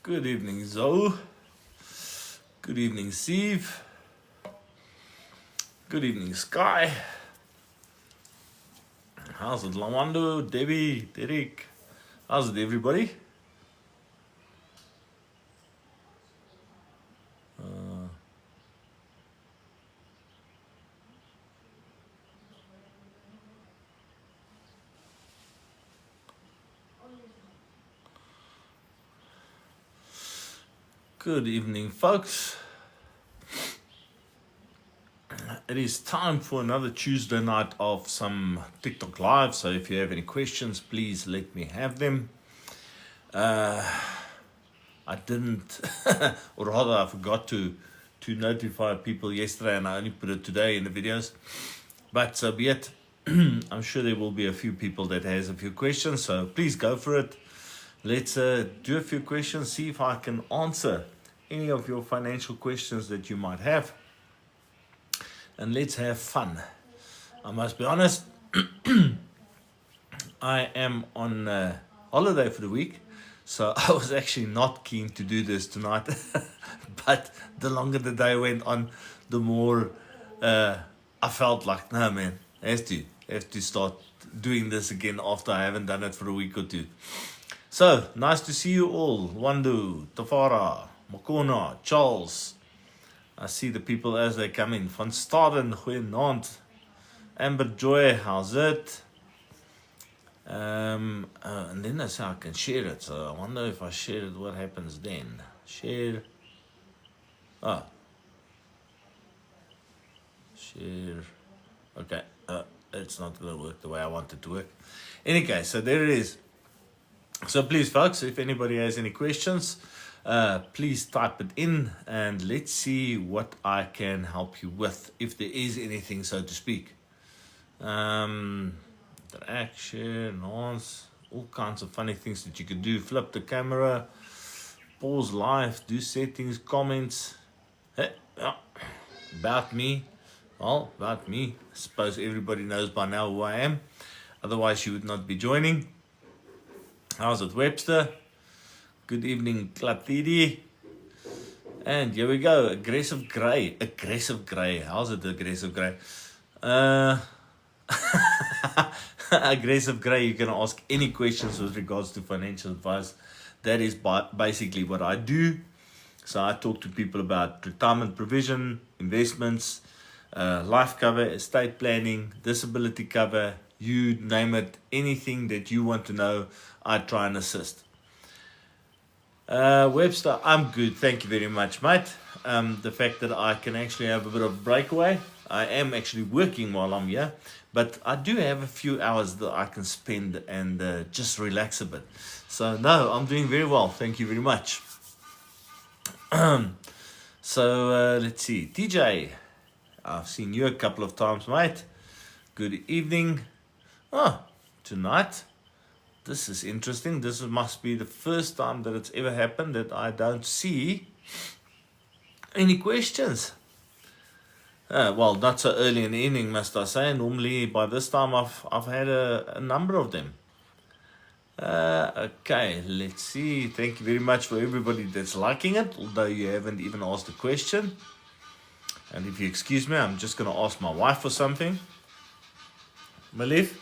Good evening, Zoe. Good evening, Steve. Good evening, Sky. How's it, Lamando, Debbie, Derek? How's it, everybody? Good evening, folks. It is time for another Tuesday night of some TikTok Live. So if you have any questions, please let me have them. I didn't, or rather I forgot to notify people yesterday, and I only put it today in the videos. But so be it. I'm sure there will be a few people that has a few questions, so please go for it. Let's do a few questions, see if I can answer any of your financial questions that you might have. And let's have fun. I must be honest, I am on holiday for the week, so I was actually not keen to do this tonight. But the longer the day went on, the more I felt like, no man, I have to start doing this again after I haven't done it for a week or two. So, nice to see you all. Wandu, Tafara, Makona, Charles. I see the people as they come in. Van Staden, goeienaand. Amber Joy, how's it? And then that's how I can share it. So I wonder if I share it, what happens then? Share. Share. Okay. It's not going to work the way I want it to work. Any case, so there it is. So please, folks, if anybody has any questions, please type it in and let's see what I can help you with, if there is anything, so to speak. Interact, share, enhance, all kinds of funny things that you can do. Flip the camera, pause live, do settings, comments. Hey, about me. Well, about me. I suppose everybody knows by now who I am. Otherwise, you would not be joining. How's it, Webster? Good evening, Klatidi. And here we go, Aggressive Grey. Aggressive Grey. How's it, Aggressive Grey? Aggressive Grey, you can ask any questions with regards to financial advice. That is basically what I do. So I talk to people about retirement provision, investments, life cover, estate planning, disability cover, you name it, anything that you want to know, I try and assist. Webster, I'm good, thank you very much, mate. The fact that I can actually have a bit of a breakaway, I am actually working while I'm here, but I do have a few hours that I can spend and just relax a bit. So no, I'm doing very well, thank you very much. So let's see, TJ, I've seen you a couple of times, mate. Good evening. Oh, tonight. This is interesting. This must be the first time that it's ever happened that I don't see any questions. Well, not so early in the evening, must I say. Normally, by this time, I've had a number of them. Okay, let's see. Thank you very much for everybody that's liking it, although you haven't even asked a question. And if you excuse me, I'm just going to ask my wife for something. My lief,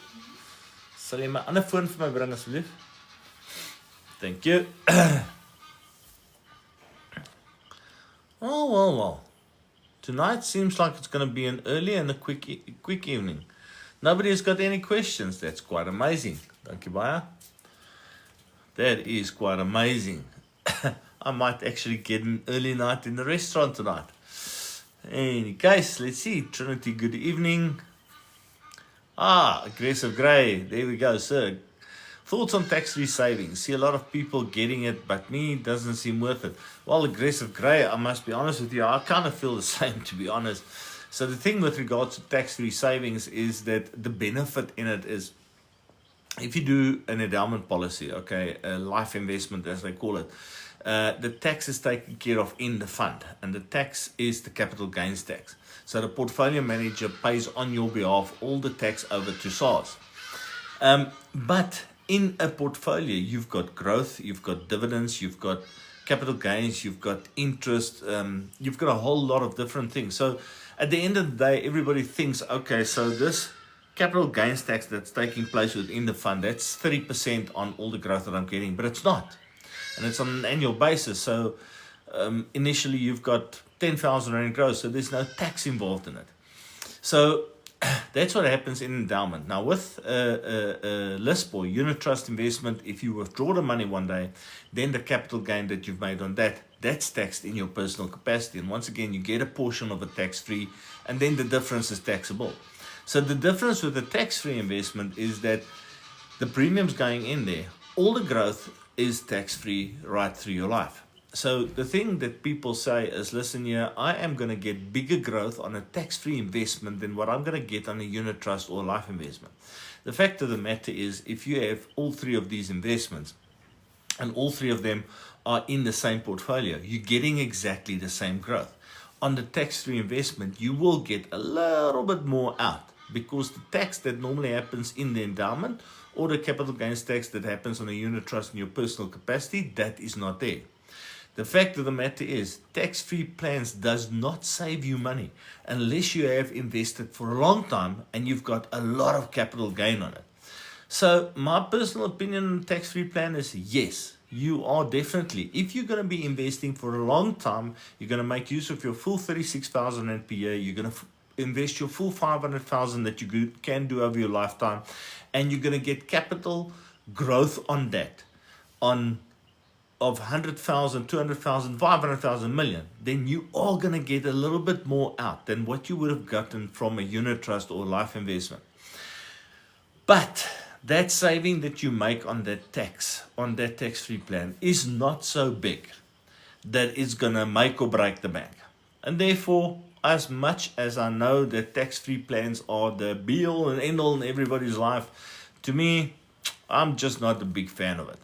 sal jy my ander foon vir my bring asseblief? Thank you. Well. Tonight seems like it's going to be an early and a quick evening. Nobody has got any questions. That's quite amazing. Thank you, Baya. That is quite amazing. I might actually get an early night in the restaurant tonight. In any case, let's see. Trinity, good evening. Aggressive Grey. There we go, sir. Thoughts on tax-free savings? See a lot of people getting it, but me, it doesn't seem worth it. Well, Aggressive Grey, I must be honest with you, I kind of feel the same, to be honest. So the thing with regards to tax-free savings is that the benefit in it is, if you do an endowment policy, okay, a life investment as they call it, the tax is taken care of in the fund, and the tax is the capital gains tax. So the portfolio manager pays on your behalf all the tax over to SARS. But in a portfolio, you've got growth, you've got dividends, you've got capital gains, you've got interest, you've got a whole lot of different things. So at the end of the day, everybody thinks, okay, so this capital gains tax that's taking place within the fund, that's 30% on all the growth that I'm getting, but it's not. And it's on an annual basis. So initially you've got 10,000 Rand growth, so there's no tax involved in it. So that's what happens in endowment. Now with a LISP or unit trust investment, if you withdraw the money one day, then the capital gain that you've made on that, that's taxed in your personal capacity. And once again, you get a portion of it tax-free, and then the difference is taxable. So the difference with the tax-free investment is that the premiums going in there, all the growth is tax-free right through your life. So the thing that people say is, listen here, I am going to get bigger growth on a tax-free investment than what I'm going to get on a unit trust or life investment. The fact of the matter is, if you have all three of these investments and all three of them are in the same portfolio, you're getting exactly the same growth. On the tax-free investment, you will get a little bit more out, because the tax that normally happens in the endowment or the capital gains tax that happens on a unit trust in your personal capacity, that is not there. The fact of the matter is, tax-free plans does not save you money unless you have invested for a long time and you've got a lot of capital gain on it. So my personal opinion on tax-free plan is yes, you are definitely, if you're going to be investing for a long time, you're going to make use of your full 36,000 Rand per year, you're going to invest your full 500,000 that you can do over your lifetime, and you're going to get capital growth on that, of 100,000, 200,000, 500,000, million, then you are going to get a little bit more out than what you would have gotten from a unit trust or life investment. But that saving that you make on that tax-free plan is not so big that it's going to make or break the bank. And therefore, as much as I know that tax-free plans are the be-all and end-all in everybody's life, to me, I'm just not a big fan of it.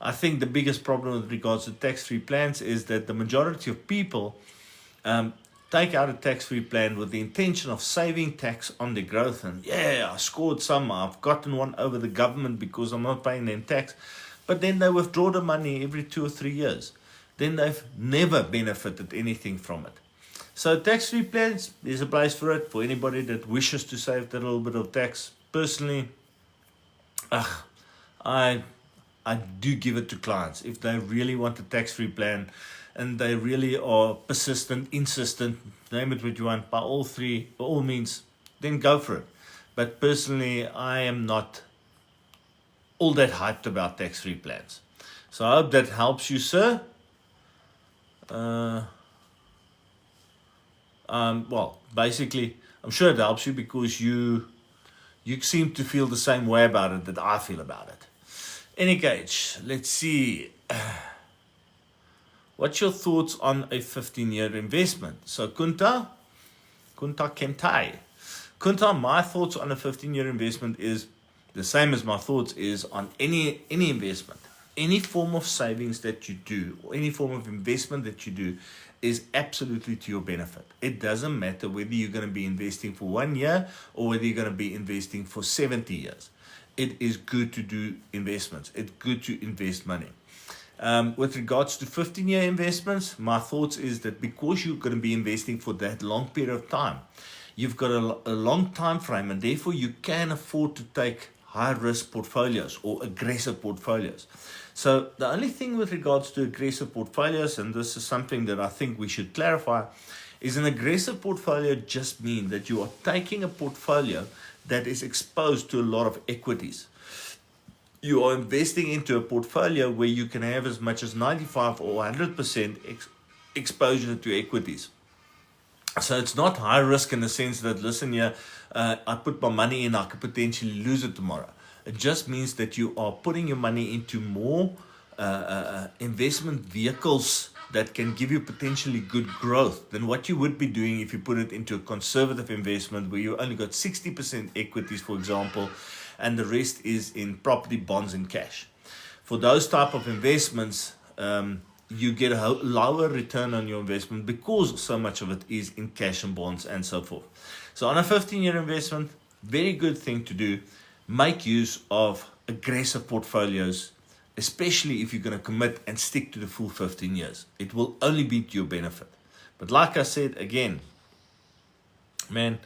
I think the biggest problem with regards to tax-free plans is that the majority of people take out a tax-free plan with the intention of saving tax on their growth. And yeah, I scored some, I've gotten one over the government because I'm not paying them tax. But then they withdraw the money every 2 or 3 years. Then they've never benefited anything from it. So tax-free plans, there's a place for it for anybody that wishes to save that little bit of tax. Personally, I do give it to clients. If they really want a tax-free plan and they really are persistent, insistent, name it what you want, by all means, then go for it. But personally, I am not all that hyped about tax-free plans. So I hope that helps you, sir. Well, basically, I'm sure it helps you because you seem to feel the same way about it that I feel about it. Any case, let's see. What's your thoughts on a 15-year investment? So Kunta Kentai. Kunta, my thoughts on a 15-year investment is the same as my thoughts is on any investment. Any form of savings that you do, or any form of investment that you do, is absolutely to your benefit. It doesn't matter whether you're going to be investing for 1 year or whether you're going to be investing for 70 years. It is good to do investments. It's good to invest money. With regards to 15-year investments, my thoughts is that because you're going to be investing for that long period of time, you've got a long time frame, and therefore you can afford to take high-risk portfolios or aggressive portfolios. So the only thing with regards to aggressive portfolios, and this is something that I think we should clarify, is an aggressive portfolio just means that you are taking a portfolio that is exposed to a lot of equities. You are investing into a portfolio where you can have as much as 95 or 100% exposure to equities. So it's not high risk in the sense that, listen here, I put my money in, I could potentially lose it tomorrow. It just means that you are putting your money into more investment vehicles that can give you potentially good growth than what you would be doing if you put it into a conservative investment where you only got 60% equities, for example, and the rest is in property, bonds, and cash. For those type of investments, you get a lower return on your investment because so much of it is in cash and bonds and so forth. So on a 15-year investment, very good thing to do. Make use of aggressive portfolios especially if you're going to commit and stick to the full 15 years. It will only be to your benefit. But like I said again, man,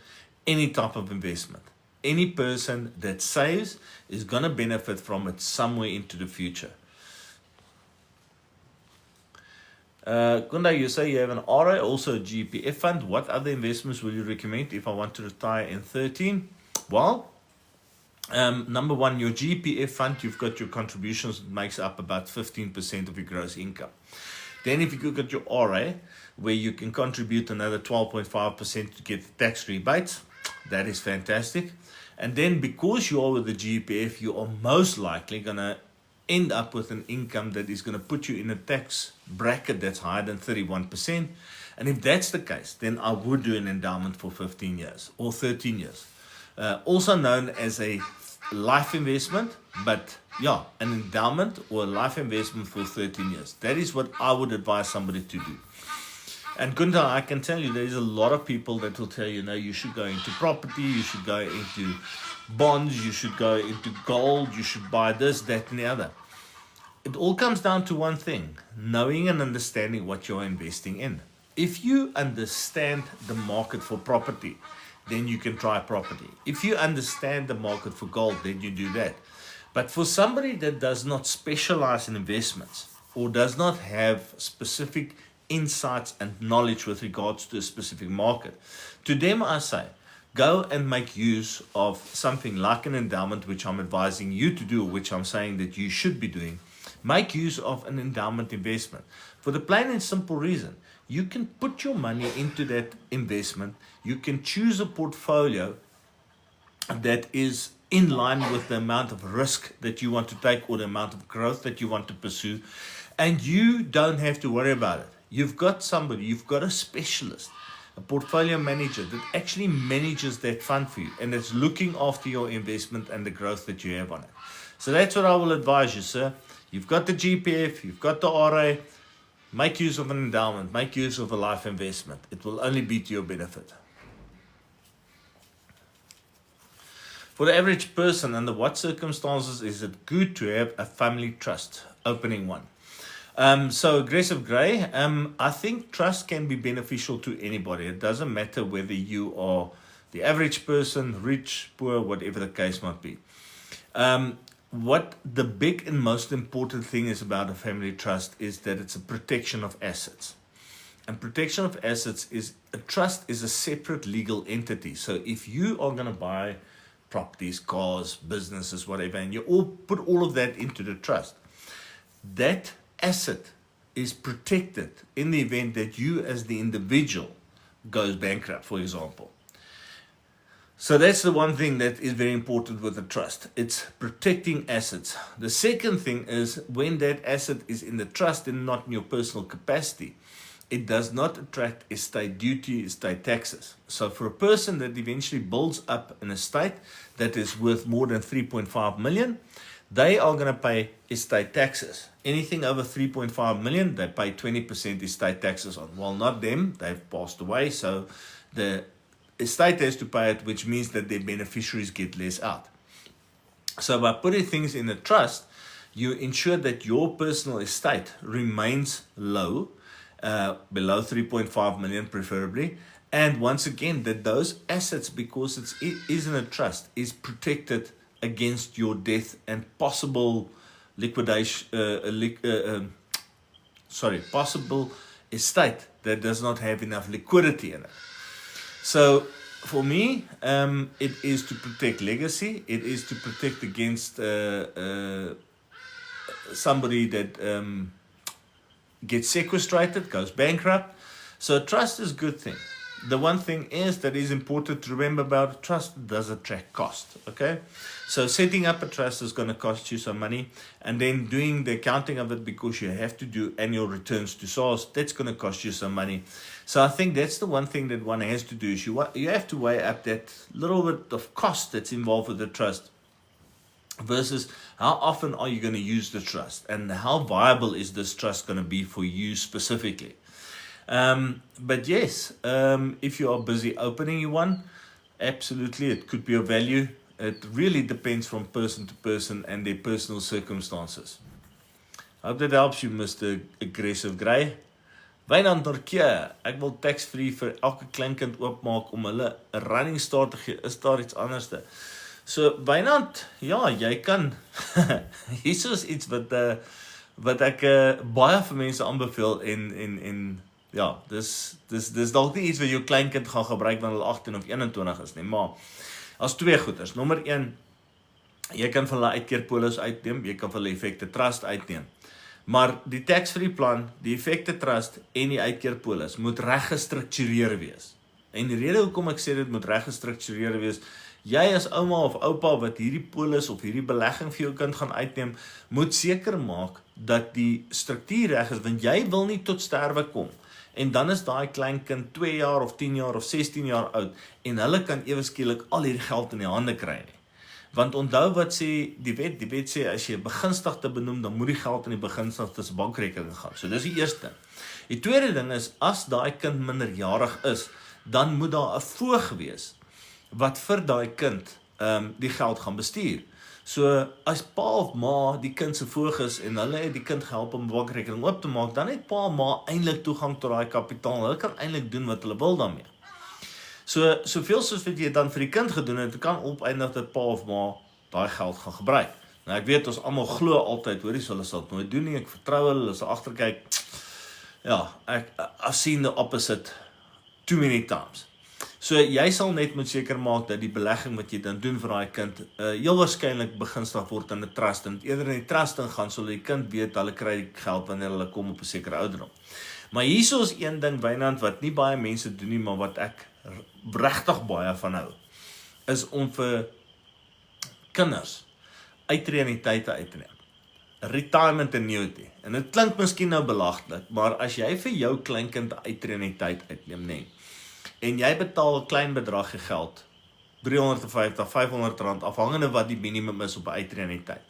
any type of investment, any person that saves is going to benefit from it somewhere into the future. Kunda, you say you have an RA, also a GPF fund. What other investments will you recommend if I want to retire in 13? Well, number one, your GPF fund, you've got your contributions, that makes up about 15% of your gross income. Then if you got your RA, where you can contribute another 12.5% to get the tax rebates, that is fantastic. And then because you are with the GPF, you are most likely going to end up with an income that is going to put you in a tax bracket that's higher than 31%. And if that's the case, then I would do an endowment for 15 years or 13 years. Also known as a life investment, but yeah, an endowment or a life investment for 13 years. That is what I would advise somebody to do. And Gunther, I can tell you, there's a lot of people that will tell you, no, you should go into property, you should go into bonds, you should go into gold, you should buy this, that, and the other. It all comes down to one thing, knowing and understanding what you're investing in. If you understand the market for property, then you can try property. If you understand the market for gold, then you do that. But for somebody that does not specialize in investments or does not have specific insights and knowledge with regards to a specific market, to them I say, go and make use of something like an endowment, which I'm advising you to do, which I'm saying that you should be doing. Make use of an endowment investment for the plain and simple reason. You can put your money into that investment. You can choose a portfolio that is in line with the amount of risk that you want to take or the amount of growth that you want to pursue. And you don't have to worry about it. You've got somebody, you've got a specialist, a portfolio manager that actually manages that fund for you and that's looking after your investment and the growth that you have on it. So that's what I will advise you, sir. You've got the GPF, you've got the RA. Make use of an endowment, make use of a life investment. It will only be to your benefit. For the average person, under what circumstances is it good to have a family trust? Opening one. So Aggressive Grey, I think trust can be beneficial to anybody. It doesn't matter whether you are the average person, rich, poor, whatever the case might be. What the big and most important thing is about a family trust is that it's a protection of assets. And protection of assets is, a trust is a separate legal entity. So if you are going to buy properties, cars, businesses, whatever, and you all put all of that into the trust, that asset is protected in the event that you as the individual goes bankrupt, for example. So that's the one thing that is very important with a trust. It's protecting assets. The second thing is when that asset is in the trust and not in your personal capacity, it does not attract estate duty, estate taxes. So for a person that eventually builds up an estate that is worth more than 3.5 million, they are going to pay estate taxes. Anything over 3.5 million, they pay 20% estate taxes on. Well, not them, they've passed away, so the estate has to pay it, which means that their beneficiaries get less out. So by putting things in a trust, you ensure that your personal estate remains low, below 3.5 million preferably. And once again, that those assets, because it is in a trust, is protected against your death and possible liquidation, possible estate that does not have enough liquidity in it. So for me, it is to protect legacy. It is to protect against somebody that gets sequestrated, goes bankrupt. So trust is a good thing. The one thing is that is important to remember about a trust, it does attract cost. Okay, so setting up a trust is going to cost you some money, and then doing the accounting of it, because you have to do annual returns to SARS, that's going to cost you some money. So I think that's the one thing that one has to do, is you have to weigh up that little bit of cost that's involved with the trust versus how often are you going to use the trust and how viable is this trust going to be for you specifically. But yes, if you are busy opening one, absolutely, it could be of value. It really depends from person to person and their personal circumstances. Hope that helps you, Mr. Aggressive Grey. Wynand Norke, ek wil tax-free vir elke kleinkind oopmaak om hulle 'n running start te gee. Is daar iets anderste? So, Wynand, ja, jy kan, hier is iets wat ek baie vir mense aanbeveel en ja, dis dalk nie iets wat jou kleinkind gaan gebruik wanneer hulle 18 of 21 is nie, maar as twee goeders. Nommer 1, jy kan vir hulle uitkeerpolis uitneem, jy kan vir hulle effekte trust uitneem. Maar die tax-free plan, die effekte trust en die uitkeerpolis moet reg gestruktureer wees. En die rede hoekom ek sê dit moet reg gestruktureer wees, jy as ouma of oupa wat hierdie polis of hierdie belegging vir jou kind gaan uitneem, moet seker maak dat die struktuur reg is, want jy wil nie tot sterwe kom. En dan is daai kleinkind 2 jaar of 10 jaar of 16 jaar oud en hulle kan ewe skielik al hierdie geld in die hande kry nie. Want onthou wat sê die wet sê as jy 'n begunstigde benoem, dan moet die geld in die begunstigde se bankrekening gaan. So dis die eerste. Die tweede ding is, as daai kind minderjarig is, dan moet daar 'n voog wees wat vir daai kind die geld gaan bestuur. So as pa of ma die kind se voog is en hulle het die kind gehelp om 'n bankrekening oop te maak, dan het pa of ma eintlik toegang tot daai kapitaal. Hulle kan eintlik doen wat hulle wil daarmee. So soveel soos wat jy dan vir die kind gedoen het, kan opeindig dat pa of ma daai geld gaan gebruik. Nou ek weet ons almal glo altyd, hoorie, hulle sal dit nooit doen nie, ek vertrou hulle sal agterkyk. Ja, I've seen the opposite too many times. So jy sal net moet seker maak dat die belegging wat jy dan doen vir daai kind heel waarskynlik begunstig word in 'n trust en eerder in die trust gaan sodat die kind weet hulle kry die geld wanneer hulle kom op 'n sekere ouderdom. Maar hierso is een ding Wynand wat nie baie mense doen nie, maar wat ek regtig baie van hou, is om vir kinders uitreuniteite uit te neem. Retirement annuity. En dit klink miskien nou belaglik, maar as jy vir jou kleinkind 'n uitreuniteit uitneem, nee, en jy betaal 'n klein bedragie geld, R350, R500, afhangende wat die minimum is op 'n uitreuniteit.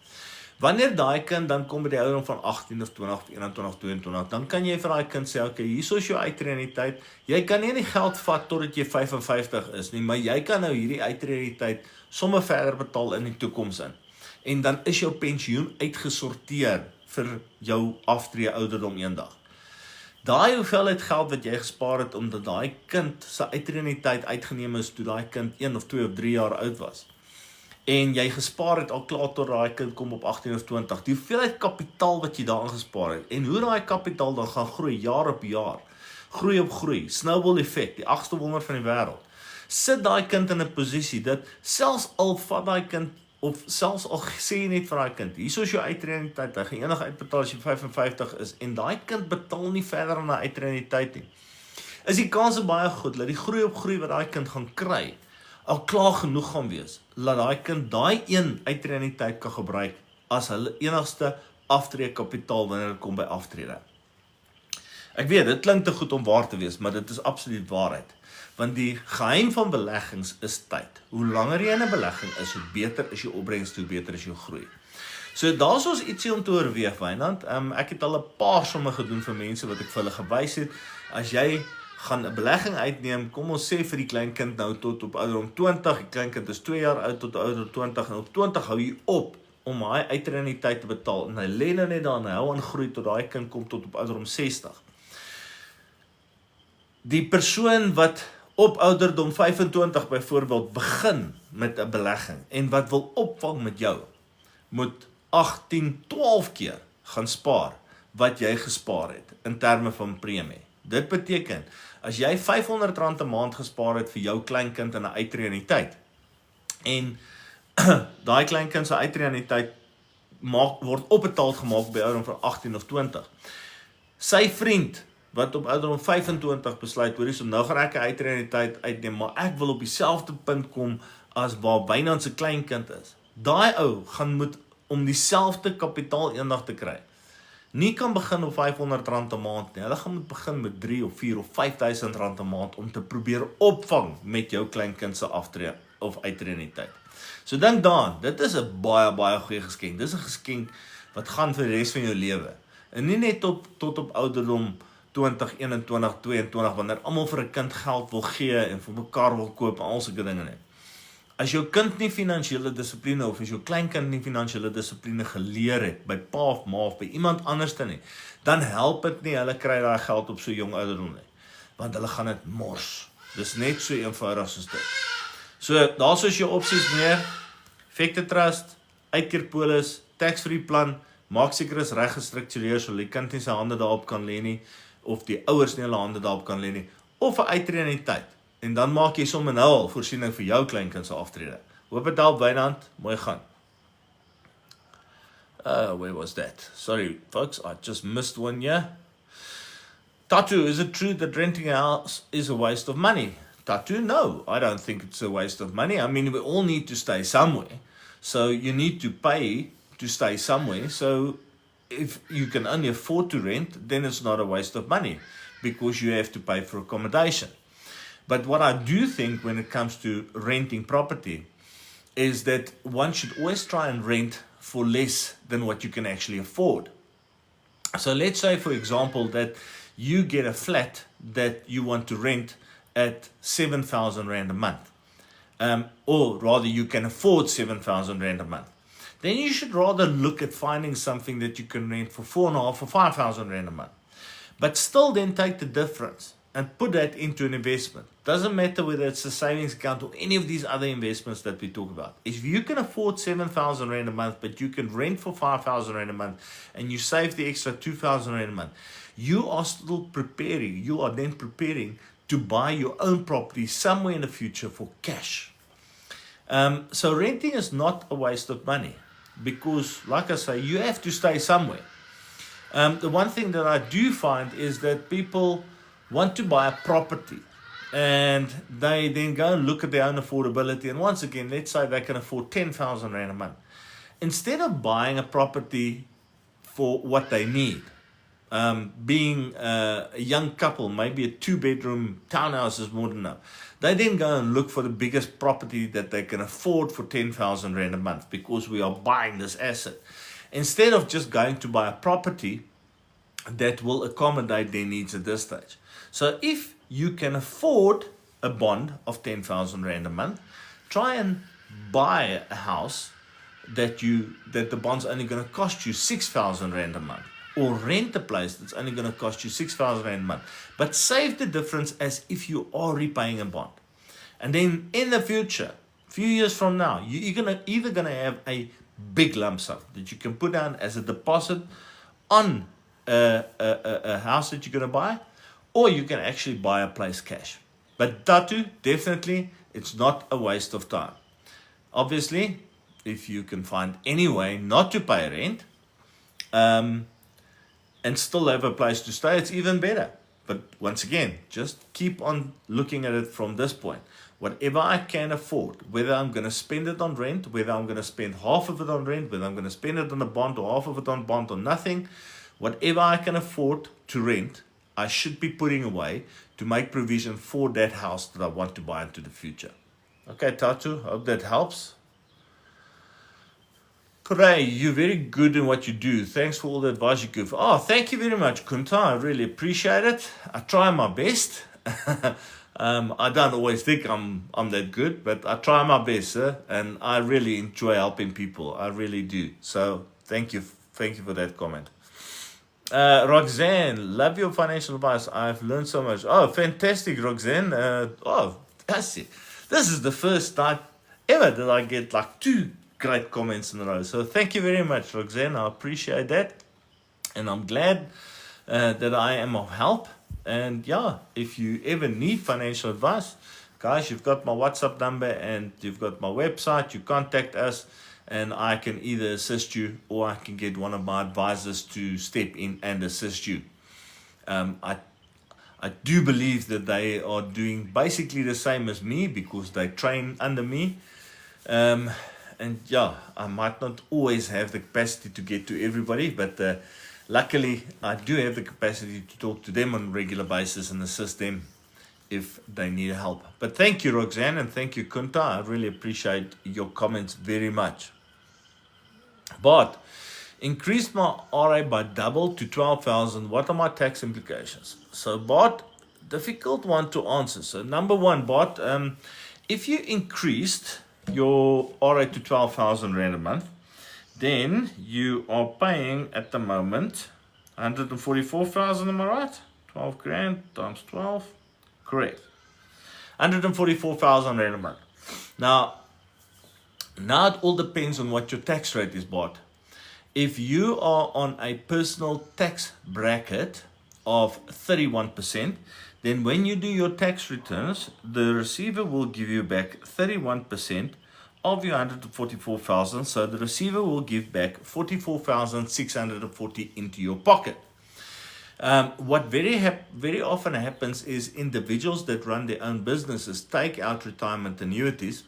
Wanneer daai kind dan kom by die ouderdom van 18 of 20 of 21, 22, dan kan jy vir daai kind sê, okay, hier is jou uitreuniteit. Jy kan nie die geld vat totdat jy 55 is nie, maar jy kan nou hierdie uitreuniteit sommer verder betaal in die toekoms in. En dan is jou pensioen uitgesorteer vir jou aftree ouderdom eendag. Daai hoeveelheid geld wat jy gespaar het omdat daai kind se uitreuniteit uitgeneem is toe daai kind 1 of 2 of 3 jaar oud was. En jy gespaar het al klaar tot daai kind kom op 18 of 20. Die hoeveelheid kapitaal wat jy daarin gespaar het en hoe daai kapitaal dan gaan groei jaar op jaar. Groei op groei, snowball effek, die 8ste wonder van die wêreld. Sit daai kind in 'n posisie dat selfs al vat daai kind of selfs al sê jy net vir daai kind, hier is jou uitreuniteit, hy gaan enige uitbetaal as jy 55 is en daai kind betaal nie verder aan 'n uitreuniteit nie. Is die kans baie goed dat die groei op groei wat daai kind gaan kry al klaar genoeg gaan wees, laat daai kind daai een uitreuniteit kan gebruik as hulle enigste aftree kapitaal wanneer dit kom by aftrede. Ek weet, dit klink te goed om waar te wees, maar dit is absoluut waarheid. Want die geheim van beleggings is tyd. Hoe langer jy in 'n belegging is, hoe beter is jou opbrengs, hoe beter is jou groei. So daar's ons ietsie om te oorweeg, Wynand. Ek het al 'n paar somme gedoen vir mense wat ek vir hulle gewys het. As jy gaan 'n belegging uitneem, kom ons sê vir die kleinkind nou tot op ouderdom 20, die kleinkind is 2 jaar oud tot ouderdom 20 en op 20 hou jy op om hy uitreuniteit te betaal en hy lê nou net daar en hy hou aan groei tot daai kind kom tot op ouderdom 60. Die persoon wat op ouderdom 25 byvoorbeeld begin met 'n belegging en wat wil opvang met jou, moet 18, 12 keer gaan spaar wat jy gespaar het in terme van premie. Dit beteken, as jy R500 'n maand gespaar het vir jou kleinkind in 'n uitreuniteit en daai kleinkind se uitreuniteit word opbetaal gemaak by ouderdom van 18 of 20. Sy vriend wat op ouderdom 25 besluit, hoor, so nou gaan ek 'n uitreuniteit uitneem, maar ek wil op dieselfde punt kom as waar Wynand se kleinkind is. Daai ou gaan moet om dieselfde kapitaal eendag te kry. Nie kan begin op R500 'n maand nie. Hulle gaan moet begin met 3 of 4 of R5,000 'n maand om te probeer opvang met jou kleinkind se aftree of uitreuniteit. So dink daaraan, dit is 'n baie goeie geskenk. Dis 'n geskenk wat gaan vir die res van jou lewe. En nie net tot op ouderdom 20, 21, 22, wanneer almal vir 'n kind geld wil gee en vir mekaar wil koop en al sulke dinge nie. As jou kind nie finansiële dissipline of as jou kleinkind nie finansiële dissipline geleer het by pa of ma of by iemand anders nie, dan help dit nie hulle kry daai geld op so jong ouderdom nie, want hulle gaan dit mors. Dis net so eenvoudig soos dit. So daar's is jou opsies meer, effekte trust, uitkeerpolis, tax-free plan, maak seker is reg gestruktureer so die kind nie sy hande daarop kan lê nie, of die ouers nie hulle hande daarop kan lê nie, of 'n uittrede in die tyd. En dan maak jy sommer nou al voorsiening vir jou kleinkind se aftrede. Hoop dit help, Wynand, mooi gaan. Where was that? Sorry, folks, I just missed one here. Tatu, is it true that renting a house is a waste of money? Tatu, no, I don't think it's a waste of money. I mean, we all need to stay somewhere. So you need to pay to stay somewhere. So if you can only afford to rent, then it's not a waste of money because you have to pay for accommodation. But what I do think when it comes to renting property is that one should always try and rent for less than what you can actually afford. So let's say, for example, that you get a flat that you want to rent at 7,000 Rand a month. Or rather you can afford 7,000 Rand a month. Then you should rather look at finding something that you can rent for 4,500 or 5,000 Rand a month. But still then take the difference and put that into an investment. Doesn't matter whether it's a savings account or any of these other investments that we talk about. If you can afford 7,000 Rand a month, but you can rent for 5,000 Rand a month, and you save the extra 2,000 Rand a month, you are still preparing, you are then preparing to buy your own property somewhere in the future for cash. So renting is not a waste of money because, like I say, you have to stay somewhere. The one thing that I do find is that people want to buy a property and they then go and look at their own affordability. And once again, let's say they can afford 10,000 Rand a month. Instead of buying a property for what they need, being a young couple, maybe a 2-bedroom townhouse is more than enough. They then go and look for the biggest property that they can afford for 10,000 Rand a month because we are buying this asset. Instead of just going to buy a property that will accommodate their needs at this stage. So if you can afford a bond of 10,000 Rand a month, try and buy a house that the bond's only going to cost you 6,000 Rand a month. Or rent a place that's only going to cost you 6,000 Rand a month. But save the difference as if you are repaying a bond. And then in the future, a few years from now, you're either going to have a big lump sum that you can put down as a deposit on a house that you're going to buy, or you can actually buy a place cash. But Tatu, definitely, it's not a waste of time. Obviously, if you can find any way not to pay rent, and still have a place to stay, it's even better. But once again, just keep on looking at it from this point. Whatever I can afford, whether I'm going to spend it on rent, whether I'm going to spend half of it on rent, whether I'm going to spend it on a bond or half of it on bond or nothing, whatever I can afford to rent, I should be putting away to make provision for that house that I want to buy into the future. Okay, Tatu, hope that helps. Pray, you're very good in what you do. Thanks for all the advice you give. Oh, thank you very much, Kunta. I really appreciate it. I try my best. I don't always think I'm that good, but I try my best, sir. And I really enjoy helping people. I really do. So thank you for that comment. Roxanne, love your financial advice. I've learned so much. Oh, fantastic, Roxanne. That's it. This is the first time ever that I get like 2 great comments in a row. So thank you very much, Roxanne. I appreciate that. And I'm glad that I am of help. And yeah, if you ever need financial advice, guys, you've got my WhatsApp number and you've got my website. You contact us and I can either assist you or I can get one of my advisors to step in and assist you. I do believe that they are doing basically the same as me because they train under me. And yeah, I might not always have the capacity to get to everybody, but luckily I do have the capacity to talk to them on a regular basis and assist them if they need help. But thank you, Roxanne, and thank you, Kunta. I really appreciate your comments very much. But increased my RA by double to 12,000. What are my tax implications? So, Bart, difficult one to answer. So, number one, Bart, if you increased your RA to 12,000 Rand a month, then you are paying at the moment 144,000, am I right? 12 grand times 12, correct. 144,000 Rand a month. Now it all depends on what your tax rate is, Bart. If you are on a personal tax bracket of 31%, then when you do your tax returns, the receiver will give you back 31% of your 144,000. So the receiver will give back 44,640 into your pocket. What very often happens is individuals that run their own businesses take out retirement annuities,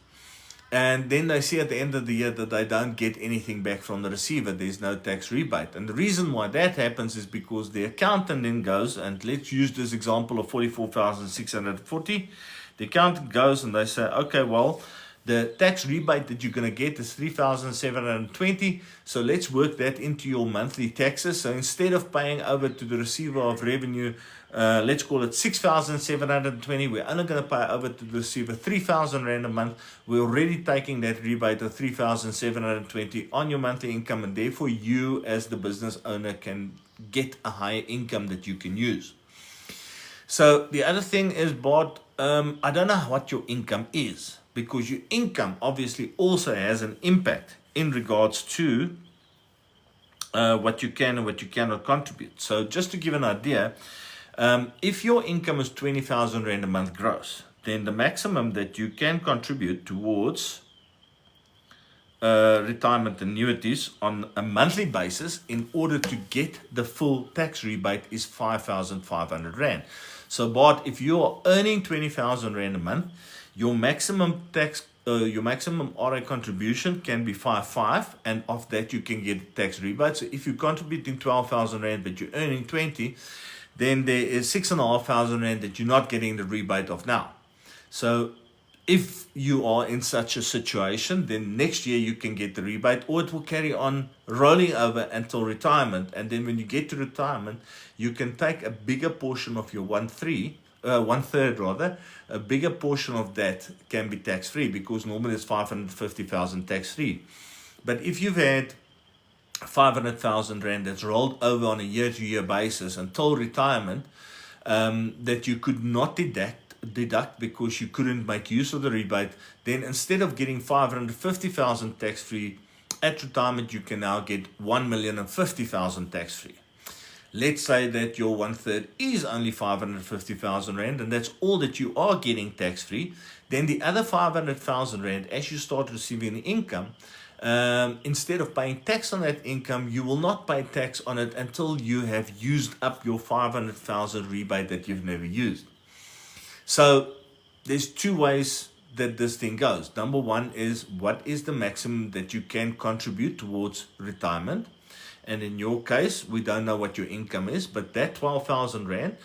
and then they see at the end of the year that they don't get anything back from the receiver. There's no tax rebate. And the reason why that happens is because the accountant then goes, and let's use this example of 44,640. The accountant goes and they say, okay, well, the tax rebate that you're going to get is 3,720. So let's work that into your monthly taxes. So instead of paying over to the receiver of revenue, let's call it 6,720, we're only going to pay over to the receiver 3,000 Rand a month. We're already taking that rebate of 3,720 on your monthly income, and therefore you as the business owner can get a higher income that you can use. So the other thing is, Bart, I don't know what your income is, because your income obviously also has an impact in regards to what you can and what you cannot contribute. So just to give an idea, if your income is 20,000 Rand a month gross, then the maximum that you can contribute towards retirement annuities on a monthly basis in order to get the full tax rebate is 5,500 Rand. So Bart, if you are earning 20,000 Rand a month, your maximum RA contribution can be 5,500, and of that you can get tax rebate. So if you're contributing 12,000 Rand but you're earning 20, then there is 6,500 Rand that you're not getting the rebate of now. So if you are in such a situation, then next year you can get the rebate, or it will carry on rolling over until retirement. And then when you get to retirement, you can take a bigger portion of your 1/3 rather, a bigger portion of that can be tax-free, because normally it's 550,000 tax-free. But if you've had 500,000 Rand that's rolled over on a year-to-year basis until retirement, that you could not deduct because you couldn't make use of the rebate, then instead of getting 550,000 tax-free at retirement, you can now get 1,050,000 tax-free. Let's say that your 1/3 is only 550,000 Rand, and that's all that you are getting tax-free. Then the other 500,000 Rand, as you start receiving the income, instead of paying tax on that income, you will not pay tax on it until you have used up your 500,000 rebate that you've never used. So there's two ways that this thing goes. Number one is, what is the maximum that you can contribute towards retirement? And in your case, we don't know what your income is, but that 12,000 Rand,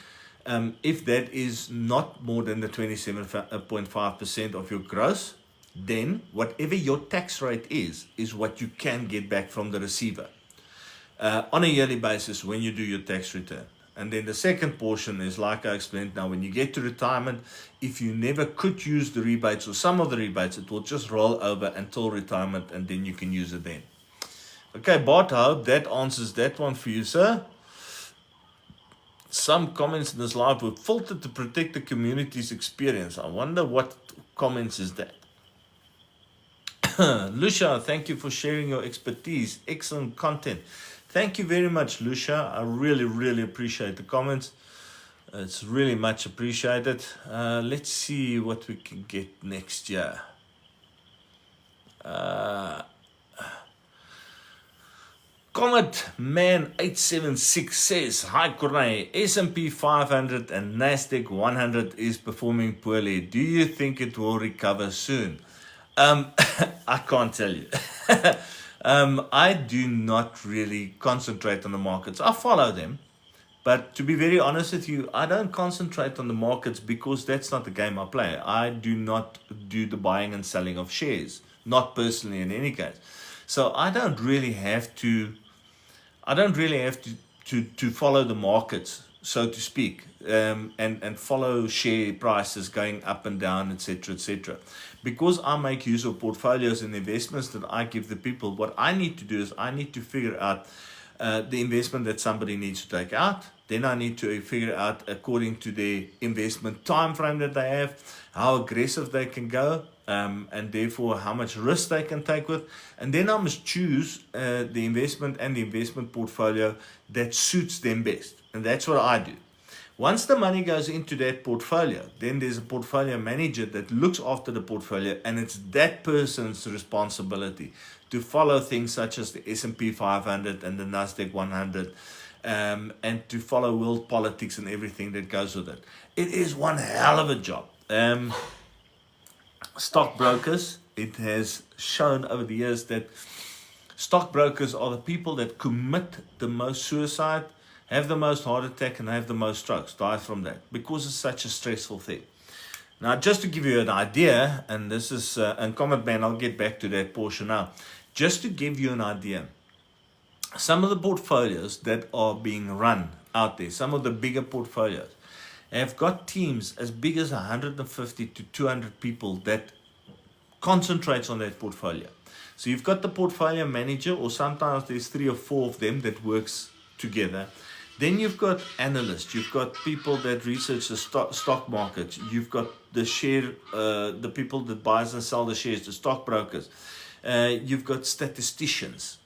if that is not more than the 27.5% of your gross, then whatever your tax rate is what you can get back from the receiver on a yearly basis when you do your tax return. And then the second portion is, like I explained, now when you get to retirement, if you never could use the rebates or some of the rebates, it will just roll over until retirement, and then you can use it then. Okay, Bart, I hope that answers that one for you, sir. Some comments in this live were filtered to protect the community's experience. I wonder what comments is that. Lucia, thank you for sharing your expertise. Excellent content. Thank you very much, Lucia. I really, really appreciate the comments. It's really much appreciated. Let's see what we can get next year. Comet Man 876 says, hi Corne, S&P 500 and Nasdaq 100 is performing poorly. Do you think it will recover soon? I can't tell you. I do not really concentrate on the markets. I follow them, but to be very honest with you, I don't concentrate on the markets because that's not the game I play. I do not do the buying and selling of shares, not personally in any case. So I don't really have to to follow the markets, so to speak, and follow share prices going up and down, etc., etc. Because I make use of portfolios and investments that I give the people, what I need to do is I need to figure out the investment that somebody needs to take out. Then I need to figure out, according to the investment time frame that they have, how aggressive they can go, and therefore how much risk they can take with. And then I must choose the investment and the investment portfolio that suits them best. And that's what I do. Once the money goes into that portfolio, then there's a portfolio manager that looks after the portfolio, and it's that person's responsibility to follow things such as the S&P 500 and the Nasdaq 100, and to follow world politics and everything that goes with it. It is one hell of a job. Stockbrokers, it has shown over the years that stockbrokers are the people that commit the most suicide, have the most heart attack, and have the most strokes, die from that, because it's such a stressful thing. Now, just to give you an idea, and this is, and comment man, I'll get back to that portion now. Just to give you an idea, some of the portfolios that are being run out there, some of the bigger portfolios, have got teams as big as 150 to 200 people that concentrates on that portfolio. So you've got the portfolio manager, or sometimes there's 3 or 4 of them that works together. Then you've got analysts, you've got people that research the stock market, you've got the the people that buys and sell the shares, the stockbrokers, you've got statisticians,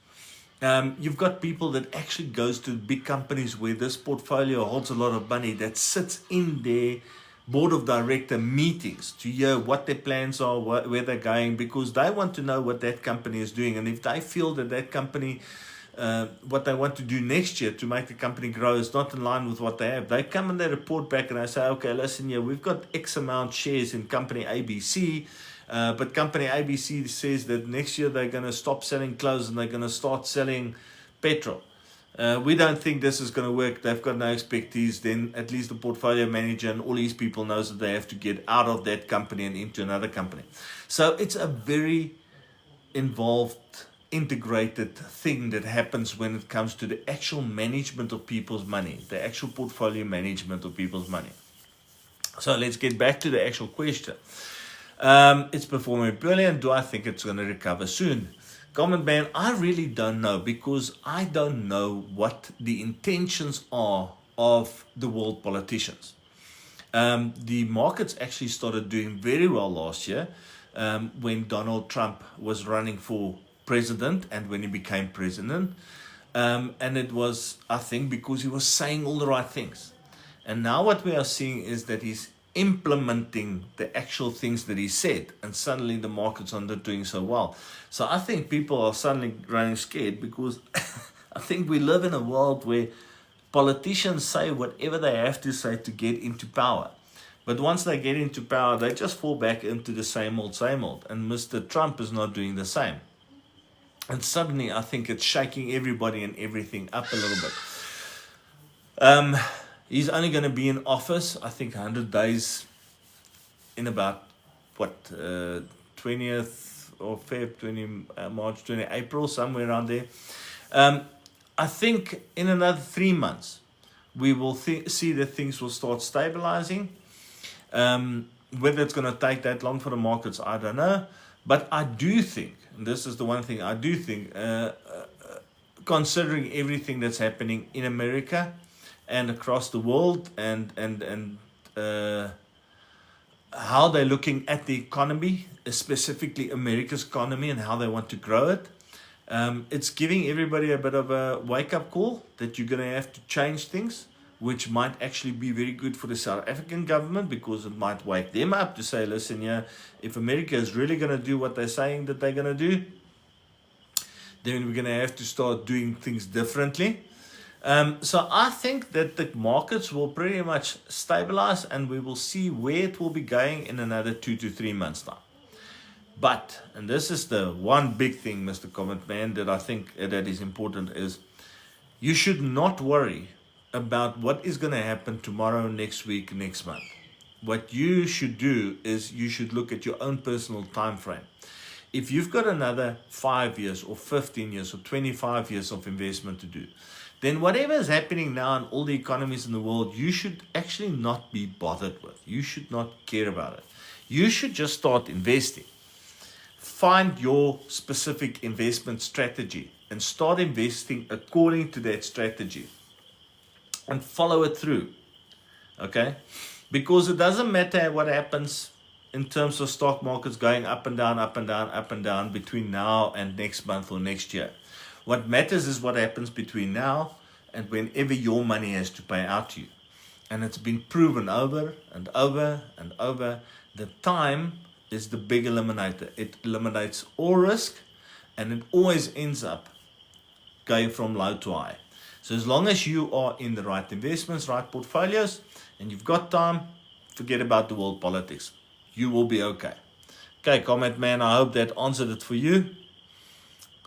you've got people that actually goes to big companies where this portfolio holds a lot of money, that sits in their board of director meetings to hear what their plans are, where they're going, because they want to know what that company is doing. And if they feel that that company, what they want to do next year to make the company grow is not in line with what they have, they come and they report back and they say, okay, listen here, we've got X amount shares in company ABC, but company ABC says that next year they're going to stop selling clothes and they're going to start selling petrol. We don't think this is going to work. They've got no expertise. Then at least the portfolio manager and all these people knows that they have to get out of that company and into another company. So it's a very involved, integrated thing that happens when it comes to the actual management of people's money, the actual portfolio management of people's money. So let's get back to the actual question. It's performing poorly, and do I think it's going to recover soon? Comment man, I really don't know, because I don't know what the intentions are of the world politicians. The markets actually started doing very well last year when Donald Trump was running for president and when he became president. And it was, I think, because he was saying all the right things. And now what we are seeing is that he's implementing the actual things that he said, and suddenly the markets are not doing so well. So I think people are suddenly growing scared, because I think we live in a world where politicians say whatever they have to say to get into power. But once they get into power, they just fall back into the same old, same old. And Mr. Trump is not doing the same. And suddenly I think it's shaking everybody and everything up a little bit. He's only going to be in office, I think, 100 days in about, 20th of Feb, 20 March, 20 April, somewhere around there. I think in another 3 months, we will see that things will start stabilizing. Whether it's going to take that long for the markets, I don't know. But I do think, and this is the one thing I do think, considering everything that's happening in America and across the world, and how they're looking at the economy, specifically America's economy, and how they want to grow it, it's giving everybody a bit of a wake-up call that you're going to have to change things, which might actually be very good for the South African government, because it might wake them up to say, listen, yeah, if America is really going to do what they're saying that they're going to do, then we're going to have to start doing things differently. So I think that the markets will pretty much stabilize, and we will see where it will be going in another 2 to 3 months time. But, and this is the one big thing, Mr. Comment Man, that I think that is important, is you should not worry about what is going to happen tomorrow, next week, next month. What you should do is you should look at your own personal time frame. If you've got another 5 years or 15 years or 25 years of investment to do, then whatever is happening now in all the economies in the world, you should actually not be bothered with. You should not care about it. You should just start investing. Find your specific investment strategy and start investing according to that strategy and follow it through. Okay? Because it doesn't matter what happens in terms of stock markets going up and down, up and down, up and down between now and next month or next year. What matters is what happens between now and whenever your money has to pay out to you. And it's been proven over and over and over. The time is the big eliminator. It eliminates all risk, and it always ends up going from low to high. So as long as you are in the right investments, right portfolios, and you've got time, forget about the world politics. You will be okay. Okay, comment man, I hope that answered it for you.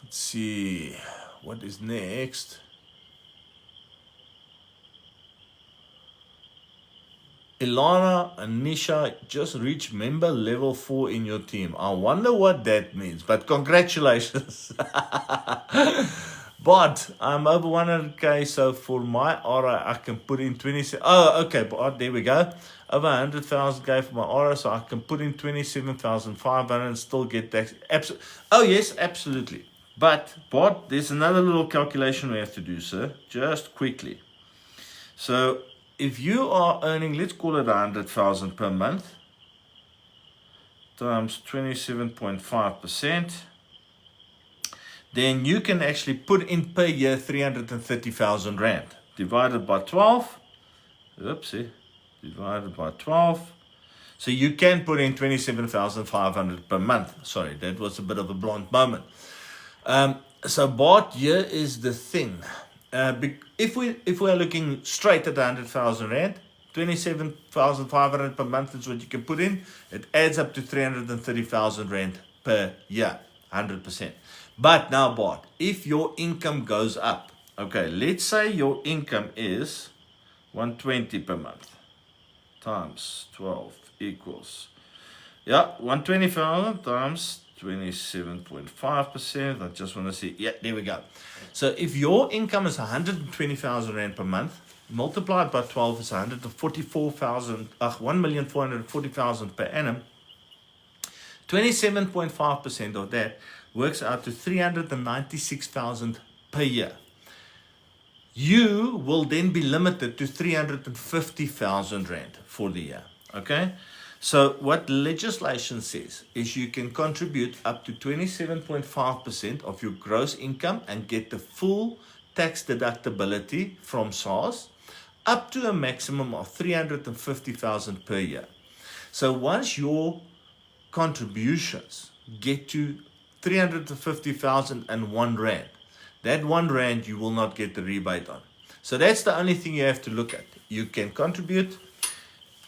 Let's see, what is next? Ilana and Nisha just reached member level 4 in your team. I wonder what that means, but congratulations. But I'm over 100k, so for my aura, I can put in 27. Oh, okay, but there we go. Over 100,000k for my aura, so I can put in 27,500 and still get that. Oh, yes, absolutely. But there's another little calculation we have to do, sir, just quickly. So if you are earning, let's call it 100,000 per month, times 27.5%, then you can actually put in per year 330,000 Rand. Divided by 12, divided by 12. So you can put in 27,500 per month. Sorry, that was a bit of a blunt moment. So Bart, here is the thing. If we are looking straight at 100,000 Rand, 27,500 per month is what you can put in. It adds up to 330,000 Rand per year, 100%. But now, Bart, if your income goes up, okay, let's say your income is 120 per month times 12 equals, 120,000 times 27.5%. I just want to see, there we go. So if your income is 120,000 Rand per month, multiplied by 12 is 1,440,000 per annum. 27.5% of that works out to 396,000 per year. You will then be limited to 350,000 Rand for the year. Okay? So what legislation says is you can contribute up to 27.5% of your gross income and get the full tax deductibility from SARS up to a maximum of 350,000 per year. So once your contributions get to 350,001 Rand, that 1 Rand you will not get the rebate on. So that's the only thing you have to look at. You can contribute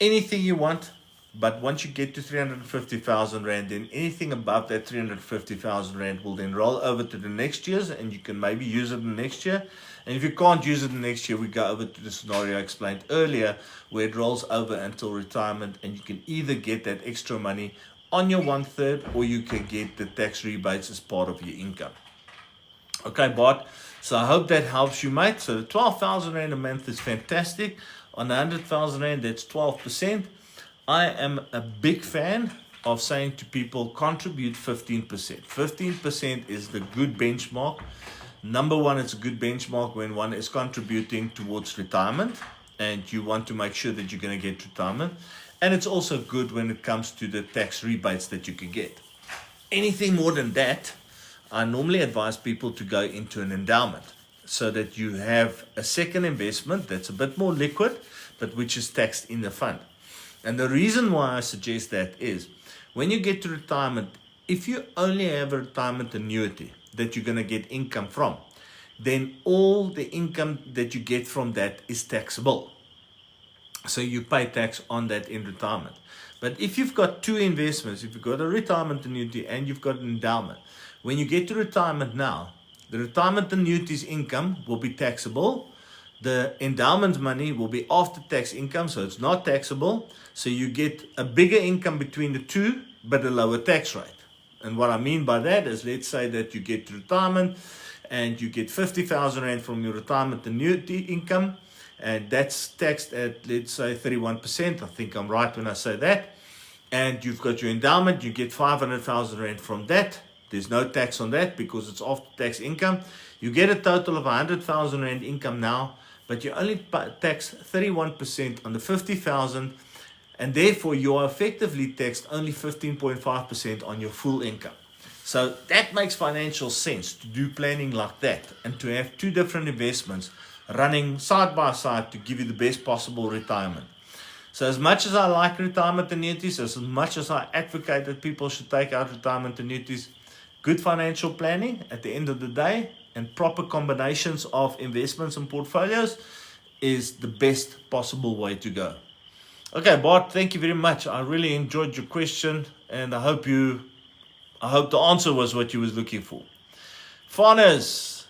anything you want, but once you get to 350,000 Rand, then anything above that 350,000 Rand will then roll over to the next year's, and you can maybe use it the next year. And if you can't use it the next year, we go over to the scenario I explained earlier, where it rolls over until retirement, and you can either get that extra money on your 1/3, or you can get the tax rebates as part of your income. Okay, Bart, so I hope that helps you, mate. So the 12,000 Rand a month is fantastic. On 100,000 Rand, that's 12%. I am a big fan of saying to people, contribute 15%. 15% is the good benchmark. Number one, it's a good benchmark when one is contributing towards retirement and you want to make sure that you're going to get retirement. And it's also good when it comes to the tax rebates that you can get. Anything more than that, I normally advise people to go into an endowment so that you have a second investment that's a bit more liquid, but which is taxed in the fund. And the reason why I suggest that is when you get to retirement, if you only have a retirement annuity that you're going to get income from, then all the income that you get from that is taxable. So you pay tax on that in retirement. But if you've got two investments, if you've got a retirement annuity and you've got an endowment, when you get to retirement now, the retirement annuity's income will be taxable. The endowment money will be after tax income, so it's not taxable. So you get a bigger income between the two, but a lower tax rate. And what I mean by that is, let's say that you get to retirement and you get 50,000 Rand from your retirement annuity income, and that's taxed at, let's say, 31%. I think I'm right when I say that. And you've got your endowment, you get 500,000 Rand from that. There's no tax on that because it's after-tax income. You get a total of 100,000 Rand income now, but you only tax 31% on the 50,000, and therefore you are effectively taxed only 15.5% on your full income. So that makes financial sense to do planning like that and to have two different investments running side by side to give you the best possible retirement. So as much as I like retirement annuities, as much as I advocate that people should take out retirement annuities, good financial planning at the end of the day and proper combinations of investments and portfolios is the best possible way to go. Okay, Bart, thank you very much. I really enjoyed your question, and I hope the answer was what you was looking for. Vanus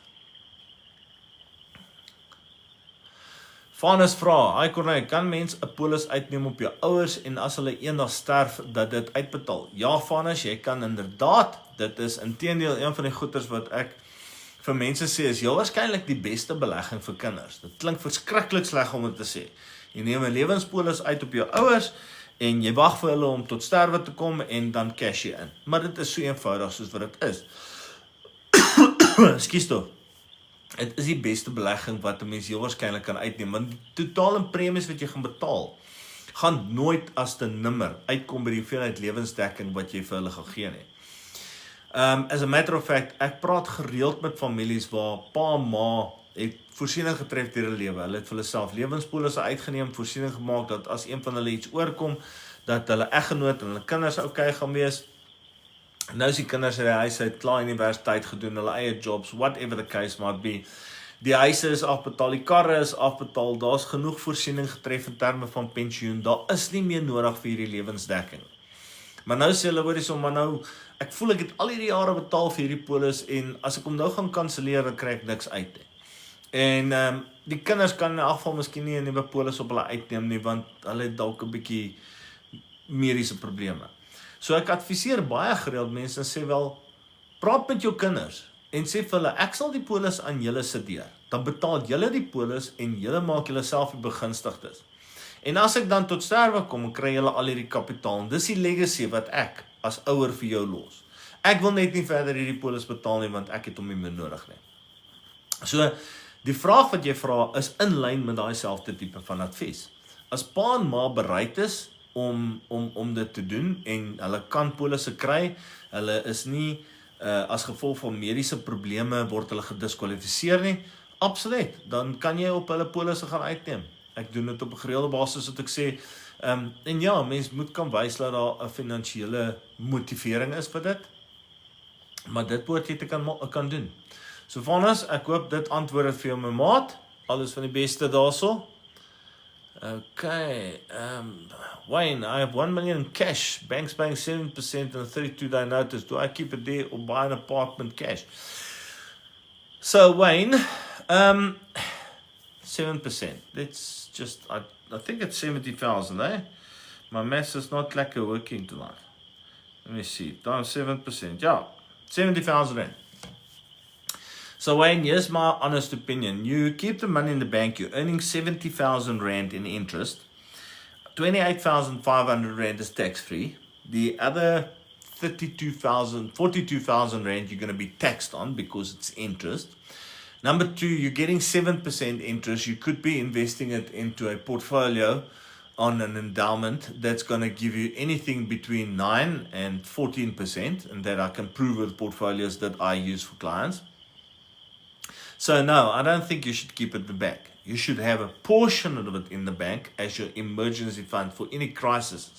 vra, hi Corneille, kan mens 'n polis uitneem op jou ouers en as hulle eendag sterf dat dit uitbetaal? Ja, Vanus, jy kan inderdaad. Dit is inteendeel een van die goeders wat ek vir mense sê is heel waarskynlik die beste belegging vir kinders. Dit klink verskriklik sleg om dit te sê. Jy neem 'n lewenspolis uit op jou ouers en jy wag vir hulle om tot sterwe te kom en dan cash jy in. Maar dit is so eenvoudig soos wat dit is. Ekskuus toe. Dit is die beste belegging wat 'n mens heel waarskynlik kan uitneem, want die totale premies wat jy gaan betaal, gaan nooit as te nimmer uitkom by die hoeveelheid lewensdekking wat jy vir hulle gaan gee nie. As a matter of fact, ek praat gereeld met families waar pa en ma het voorsiening getref deur hulle lewe. Hulle het vir hulle self lewenspolisse uitgeneem, voorsiening gemaak dat as een van hulle iets oorkom, dat hulle eggenoot en hulle kinders okay gaan wees. Nou is die kinders uit die huis uit, klaar universiteit gedoen, hulle eie jobs, whatever the case might be. Die huise is afbetaal, die karre is afbetaal, daar's genoeg voorsiening getref in terme van pensioen, daar is nie meer nodig vir hierdie lewensdekking. Maar nou sê hulle, hoor hierso, maar nou, ek voel ek het al hierdie jare betaal vir hierdie polis en as ek hom nou gaan kanselleer, dan kry ek niks uit nie. En die kinders kan in elk geval miskien nie 'n nuwe polis op hulle uitneem nie, want hulle het dalk 'n bietjie mediese probleme. So ek adviseer baie gereeld mense en sê wel, praat met jou kinders en sê vir hulle, ek sal die polis aan julle sedeer. Dan betaal julle die polis en julle maak julle self die begunstigdes. En as ek dan tot sterwe kom, kry julle al hierdie kapitaal. En dis die legacy wat ek as ouer vir jou los. Ek wil net nie verder hierdie polis betaal nie, want ek het hom nie meer nodig nie. So, die vraag wat jy vra is in lyn met daai selfde tipe van advies. As pa en ma bereid is om dit te doen en hulle kan polisse kry, hulle is nie as gevolg van mediese probleme word hulle gediskwalifiseer nie, absoluut, dan kan jy op hulle polisse gaan uitneem. Ek doen dit op 'n gereelde basis wat ek sê, en ja, mens moet kan wys dat daar 'n finansiële motivering is vir dit, maar dit moet jy te kan doen. So Vanus, ek hoop dit antwoord het vir jou my maat, alles van die beste daarso. Okay, Wayne, I have 1 million in cash, banks paying 7% and a 32-day notice. Do I keep it there or buy an apartment cash? So Wayne, 7%. Let's just, I think it's 70,000, eh? My maths is not like a working tonight. Let me see, times 7%, yeah, 70,000 Rand. So Wayne, here's my honest opinion. You keep the money in the bank, you're earning 70,000 Rand in interest. 28,500 Rand is tax-free. The other 42,000 Rand you're going to be taxed on because it's interest. Number two, you're getting 7% interest. You could be investing it into a portfolio on an endowment that's going to give you anything between 9 and 14%, and that I can prove with portfolios that I use for clients. So no, I don't think you should keep it in the bank. You should have a portion of it in the bank as your emergency fund for any crisis,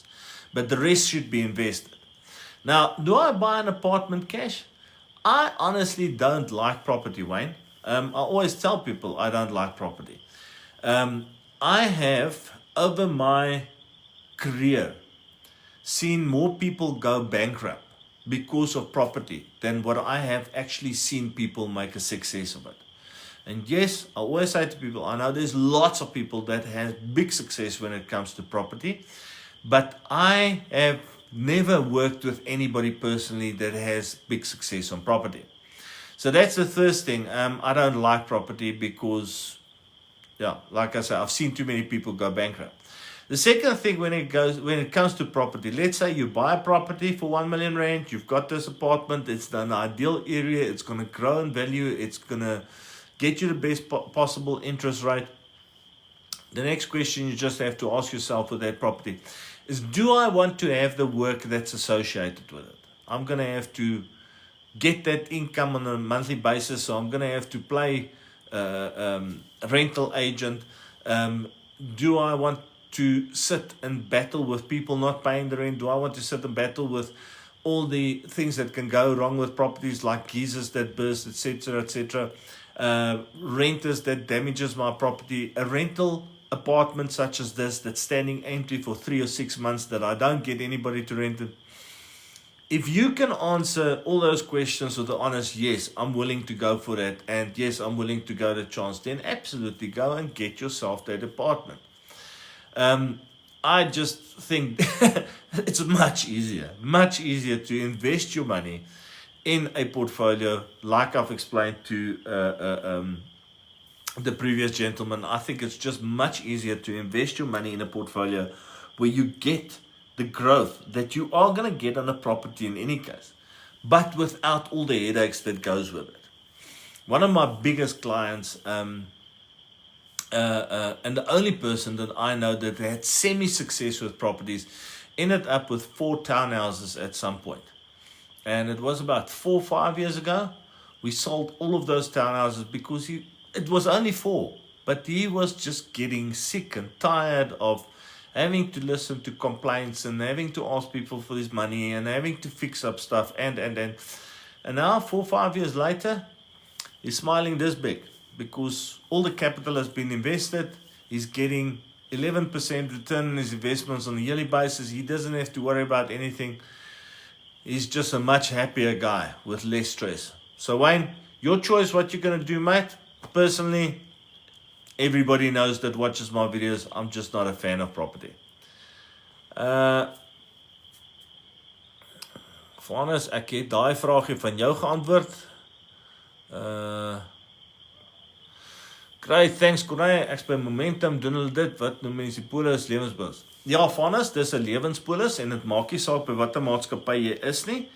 but the rest should be invested. Now, do I buy an apartment cash? I honestly don't like property, Wayne. I always tell people I don't like property. I have, over my career, seen more people go bankrupt because of property than what I have actually seen people make a success of it. And yes, I always say to people, I know there's lots of people that have big success when it comes to property, but I have never worked with anybody personally that has big success on property. So that's the first thing. I don't like property because, yeah, like I said, I've seen too many people go bankrupt. The second thing when it comes to property, let's say you buy a property for 1 million rand, you've got this apartment, it's an ideal area, it's going to grow in value, it's going to get you the best possible interest rate. The next question you just have to ask yourself with that property is, do I want to have the work that's associated with it? I'm going to have to get that income on a monthly basis, so I'm going to have to play rental agent. Do I want to sit and battle with people not paying the rent? Do I want to sit and battle with all the things that can go wrong with properties, like geysers that burst, etc., etc., renters that damages my property, a rental apartment such as this that's standing empty for 3 or 6 months that I don't get anybody to rent it? If you can answer all those questions with the honest yes, I'm willing to go for that, and yes, I'm willing to go the chance, then absolutely go and get yourself that apartment. I just think it's much easier to invest your money in a portfolio, like I've explained to the previous gentleman. I think it's just much easier to invest your money in a portfolio where you get the growth that you are going to get on a property in any case, but without all the headaches that goes with it. One of my biggest clients, and the only person that I know that had semi-success with properties, ended up with 4 townhouses at some point. And it was about 4 or 5 years ago. We sold all of those townhouses because it was only 4, but he was just getting sick and tired of having to listen to complaints and having to ask people for his money and having to fix up stuff and now 4 or 5 years later, he's smiling this big because all the capital has been invested. He's getting 11% return on his investments on a yearly basis. He doesn't have to worry about anything. He's just a much happier guy with less stress. So Wayne, your choice what you're going to do, mate. Personally, everybody knows that watches my videos, I'm just not a fan of property. Vanus, ek het daai vraagie van jou geantwoord. Great, thanks Corneille. Ek by Momentum doen hulle dit, wat noem mens die polis lewenspolis? Ja, Vanus, dis 'n lewenspolis en dit maak nie saak by watter maatskappy jy is nie.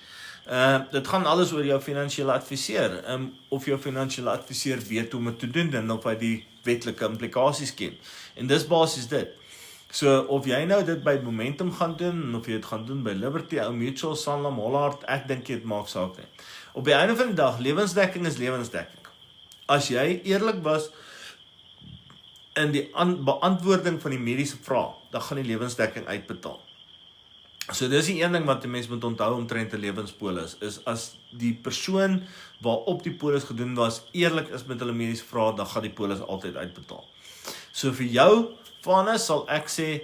Dit gaan alles oor jou finansiële adviseur. Of jou finansiële adviseur weet hoe om dit te doen en of hy die wetlike implikasies ken. En dis basies dit. So of jy nou dit by Momentum gaan doen of jy dit gaan doen by Liberty, Ou Mutual, Sanlam, Hollard, ek dink dit maak saak nie. Op die einde van die dag, lewensdekking is lewensdekking. As jy eerlik was in die beantwoording van die mediese vraag, dan gaan die lewensdekking uitbetaal. So dis die een ding wat die mens moet onthou omtrent 'n lewenspolis, is as die persoon waarop die polis gedoen was, eerlik is met hulle mediese vraag, dan gaan die polis altyd uitbetaal. So vir jou, Vanus, sal ek sê,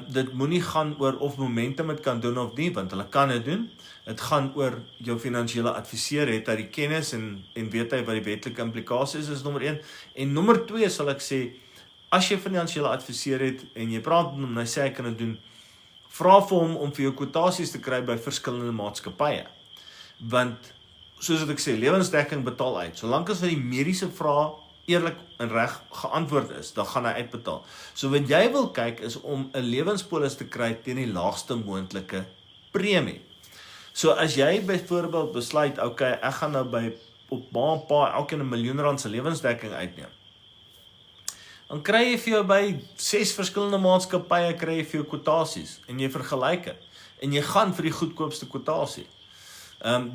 dit moenie gaan oor of Momentum dit kan doen of nie, want hulle kan dit doen. Dit gaan oor jou finansiële adviseur, het hy die kennis en weet hy wat die wetlike implikasies is, nommer 1. En nommer 2 sal ek sê, as jy finansiële adviseur het en jy praat met hom en hy sê hy kan dit doen, vra vir hom om vir jou kwotasies te kry by verskillende maatskappye. Want soos wat ek sê, lewensdekking betaal uit. Solank as vir die mediese vraag eerlik en reg geantwoord is, dan gaan hy uitbetaal. So wat jy wil kyk is om 'n lewenspolis te kry teen die laagste moontlike premie. So as jy byvoorbeeld besluit, okay, ek gaan nou by op pa elkeen 'n miljoen rand se lewensdekking uitneem, dan kry jy vir jou by 6 verskillende maatskappye kry jy vir jou kwotasies en jy vergelyk dit en jy gaan vir die goedkoopste kwotasie.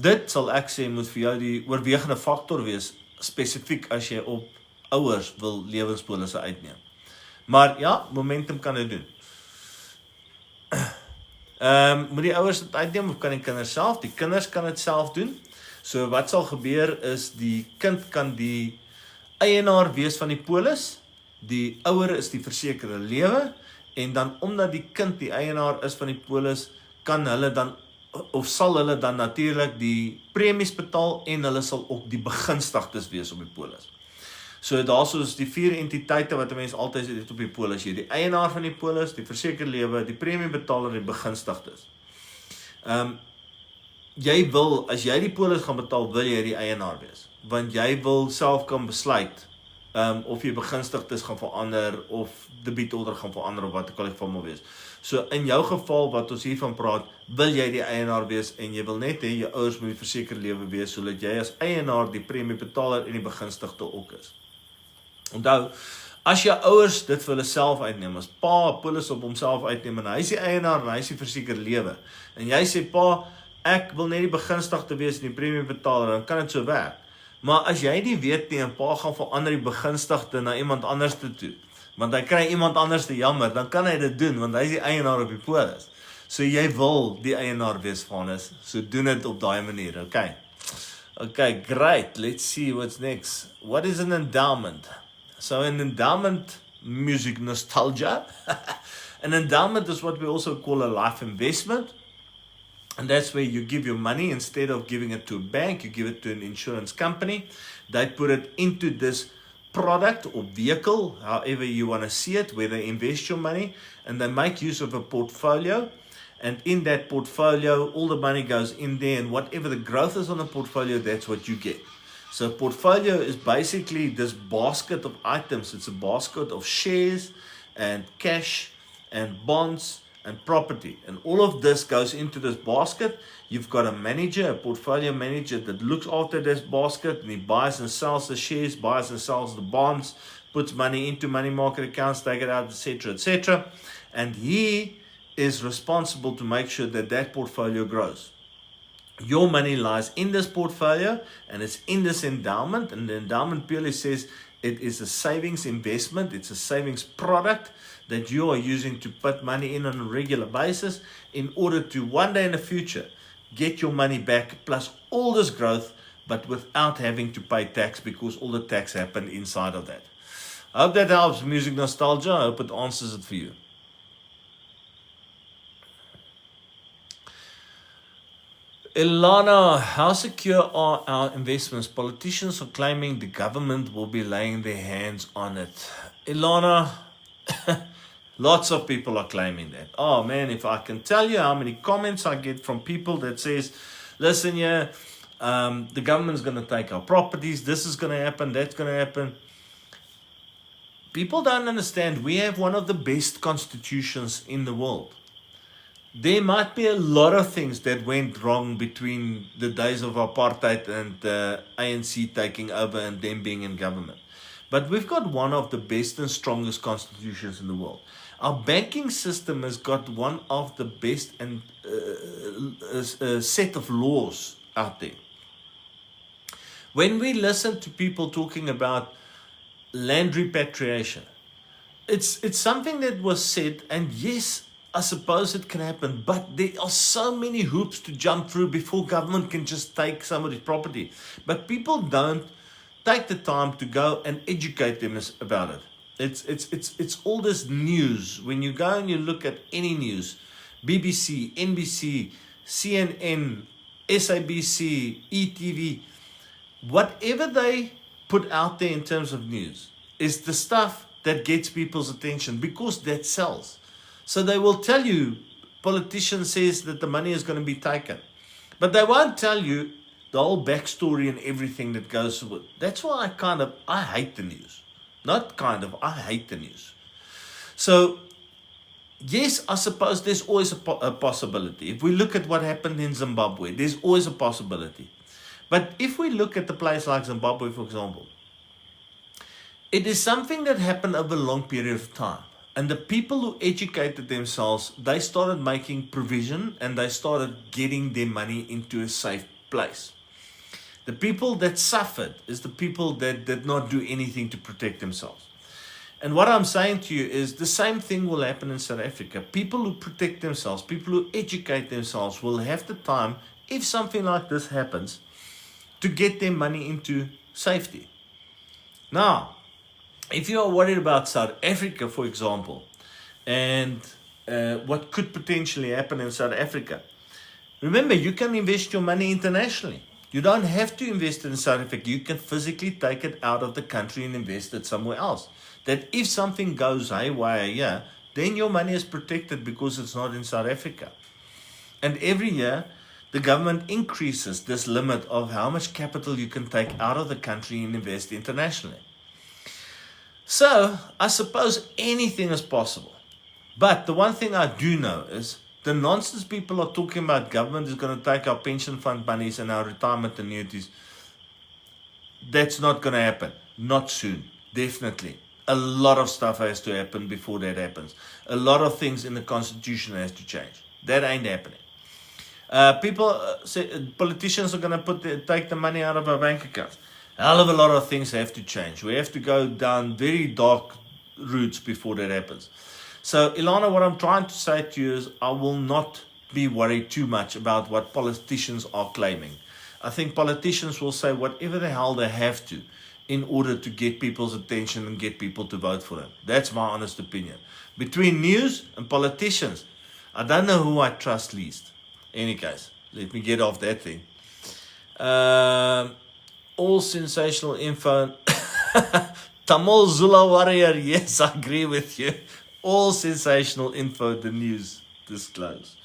Dit sal ek sê moet vir jou die oorwegende faktor wees, spesifiek as jy op ouers wil lewenspolisse uitneem. Maar ja, Momentum kan dit doen. Moet die ouers dit uitneem of kan die kinders self? Die kinders kan dit self doen. So wat sal gebeur is die kind kan die eienaar wees van die polis. Die ouer is die versekerde lewe en dan omdat die kind die eienaar is van die polis, kan hulle dan of sal hulle dan natuurlik die premies betaal en hulle sal ook die begunstigdes wees op die polis. So daarso is die 4 entiteite wat 'n mens altyd het op die polis. Jy die eienaar van die polis, die versekerde lewe, die premiebetaler en die begunstigdes. jy wil, as jy die polis gaan betaal, wil jy die eienaar wees. Want jy wil self kan besluit of jy begunstigdes gaan verander, of debietolder gaan verander, of wat ook al die geval moet wees. So in jou geval, wat ons hiervan praat, wil jy die eienaar wees, en jy wil net hê, jou ouers moet die verseker lewe wees, sodat jy as eienaar die premiebetaler en die begunstigde ook is. Onthou, as jou ouers dit vir hulle self uitneem, as pa polis op homself uitneem, en hy is die eienaar, en hy is die verseker lewe, en jy sê, pa, ek wil net die begunstigde wees en die premiebetaler, dan kan dit so werk. Maar as jy nie weet nie, en pa gaan verander die begunstigde na iemand anders toe, want hy kry iemand anders te jammer, dan kan hy dit doen, want hy is die eienaar op die polis. So jy wil die eienaar wees van is, so doen dit op daai manier, okay? Okay, great, let's see what's next. What is an endowment? So an endowment, music nostalgia, an endowment is what we also call a life investment. And that's where you give your money, instead of giving it to a bank, you give it to an insurance company. They put it into this product or vehicle, however you want to see it, where they invest your money, and they make use of a portfolio. And in that portfolio, all the money goes in there, and whatever the growth is on the portfolio, that's what you get. So portfolio is basically this basket of items. It's a basket of shares and cash and bonds and property, and all of this goes into this basket. You've got a manager, a portfolio manager, that looks after this basket, and he buys and sells the shares, buys and sells the bonds, puts money into money market accounts, take it out, etc., etc. And he is responsible to make sure that that portfolio grows. Your money lies in this portfolio, and it's in this endowment, and the endowment purely says it is a savings investment, it's a savings product that you are using to put money in on a regular basis in order to one day in the future get your money back plus all this growth, but without having to pay tax, because all the tax happened inside of that. I hope that helps, music nostalgia. I hope it answers it for you. Ilana, how secure are our investments? Politicians are claiming the government will be laying their hands on it. Ilana, lots of people are claiming that. Oh man, if I can tell you how many comments I get from people that says, listen here, the government's going to take our properties, this is going to happen, that's going to happen. People don't understand, we have one of the best constitutions in the world. There might be a lot of things that went wrong between the days of apartheid and the ANC taking over and them being in government. But we've got one of the best and strongest constitutions in the world. Our banking system has got one of the best and set of laws out there. When we listen to people talking about land repatriation, it's something that was said, and yes, I suppose it can happen, but there are so many hoops to jump through before government can just take somebody's property. But people don't take the time to go and educate them about it. It's all this news. When you go and you look at any news, BBC, NBC, CNN, SABC, ETV, whatever they put out there in terms of news is the stuff that gets people's attention, because that sells. So they will tell you, politician says that the money is going to be taken, but they won't tell you the whole backstory and everything that goes with it. That's why I hate the news. I hate the news. So yes, I suppose there's always a possibility. If we look at what happened in Zimbabwe, there's always a possibility. But if we look at a place like Zimbabwe, for example, it is something that happened over a long period of time. And the people who educated themselves, they started making provision, and they started getting their money into a safe place. The people that suffered is the people that did not do anything to protect themselves. And what I'm saying to you is the same thing will happen in South Africa. People who protect themselves, people who educate themselves will have the time, if something like this happens, to get their money into safety. Now, if you are worried about South Africa, for example, and what could potentially happen in South Africa, remember, you can invest your money internationally. You don't have to invest it in South Africa. You can physically take it out of the country and invest it somewhere else. That if something goes haywire here, then your money is protected because it's not in South Africa. And every year, the government increases this limit of how much capital you can take out of the country and invest internationally. So I suppose anything is possible. But the one thing I do know is the nonsense people are talking about government is going to take our pension fund monies and our retirement annuities. That's not going to happen. Not soon. Definitely. A lot of stuff has to happen before that happens. A lot of things in the constitution has to change. That ain't happening. People say politicians are going to take the money out of our bank accounts. A hell of a lot of things have to change. We have to go down very dark routes before that happens. So, Ilana, what I'm trying to say to you is I will not be worried too much about what politicians are claiming. I think politicians will say whatever the hell they have to in order to get people's attention and get people to vote for them. That's my honest opinion. Between news and politicians, I don't know who I trust least. Any case, let me get off that thing. All sensational info. Tamil Zula Warrior, yes, I agree with you. All sensational info, the news disclose.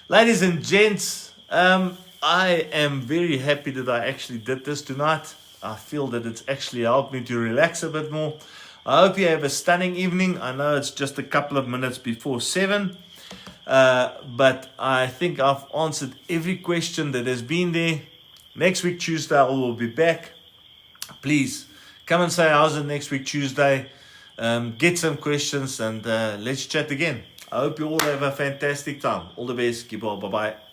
Ladies and gents, I am very happy that I actually did this tonight. I feel that it's actually helped me to relax a bit more. I hope you have a stunning evening. I know it's just a couple of minutes before 7. But I think I've answered every question that has been there. Next week, Tuesday, I will be back. Please come and say how's it next week, Tuesday. Get some questions and let's chat again. I hope you all have a fantastic time. All the best. Keep on. Bye-bye.